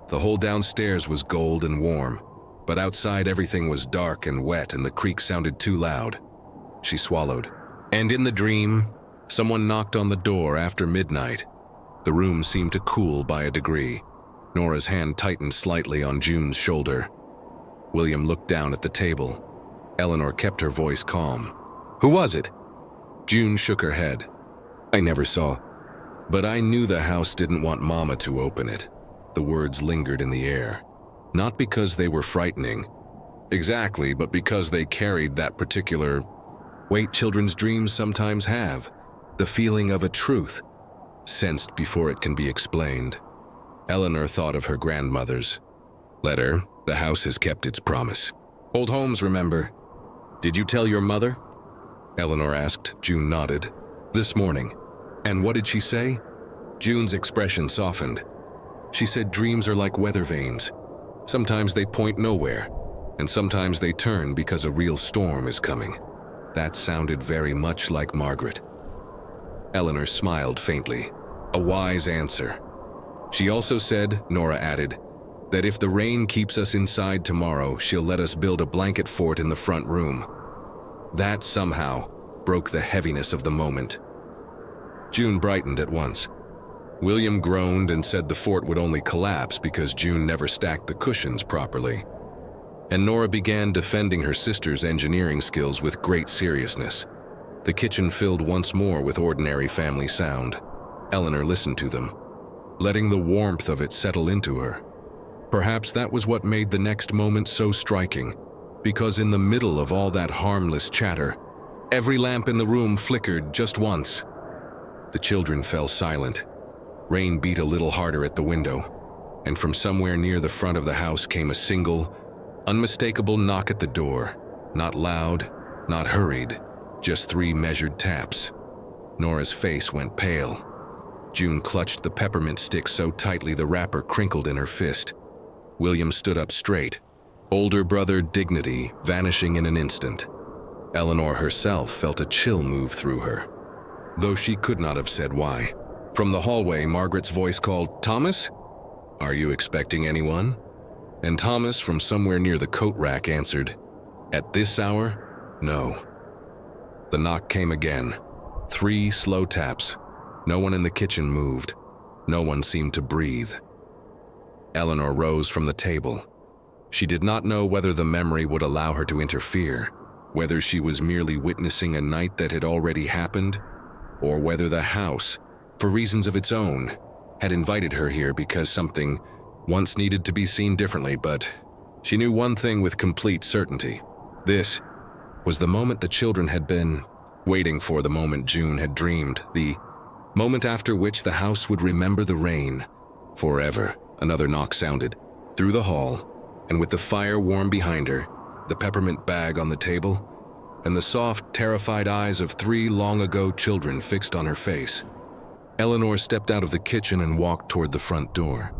Speaker 1: The whole downstairs was gold and warm, but outside everything was dark and wet and the creak sounded too loud. She swallowed. And in the dream, someone knocked on the door after midnight. The room seemed to cool by a degree. Nora's hand tightened slightly on June's shoulder. William looked down at the table. Eleanor kept her voice calm. Who was it? June shook her head. I never saw. But I knew the house didn't want Mama to open it. The words lingered in the air. Not because they were frightening. Exactly, but because they carried that particular weight children's dreams sometimes have. The feeling of a truth, sensed before it can be explained. Eleanor thought of her grandmother's letter. The house has kept its promise. Old homes, remember. Did you tell your mother? Eleanor asked. June nodded. This morning. And what did she say? June's expression softened. She said dreams are like weather vanes. Sometimes they point nowhere, and sometimes they turn because a real storm is coming. That sounded very much like Margaret. Eleanor smiled faintly. A wise answer. She also said, Nora added, that if the rain keeps us inside tomorrow, she'll let us build a blanket fort in the front room. That somehow broke the heaviness of the moment. June brightened at once. William groaned and said the fort would only collapse because June never stacked the cushions properly. And Nora began defending her sister's engineering skills with great seriousness. The kitchen filled once more with ordinary family sound. Eleanor listened to them, letting the warmth of it settle into her. Perhaps that was what made the next moment so striking, because in the middle of all that harmless chatter, every lamp in the room flickered just once. The children fell silent. Rain beat a little harder at the window, and from somewhere near the front of the house came a single, unmistakable knock at the door. Not loud, not hurried, just 3 measured taps. Nora's face went pale. June clutched the peppermint stick so tightly the wrapper crinkled in her fist. William stood up straight, older brother dignity vanishing in an instant. Eleanor herself felt a chill move through her, though she could not have said why. From the hallway, Margaret's voice called, Thomas? Are you expecting anyone? And Thomas, from somewhere near the coat rack, answered, At this hour? No. The knock came again. 3 slow taps. No one in the kitchen moved. No one seemed to breathe. Eleanor rose from the table. She did not know whether the memory would allow her to interfere, whether she was merely witnessing a night that had already happened, or whether the house, for reasons of its own, had invited her here because something once needed to be seen differently. But she knew one thing with complete certainty. This was the moment the children had been waiting for, the moment June had dreamed, the moment after which the house would remember the rain forever. Another knock sounded through the hall, and with the fire warm behind her, the peppermint bag on the table, and the soft, terrified eyes of 3 long-ago children fixed on her face, Eleanor stepped out of the kitchen and walked toward the front door.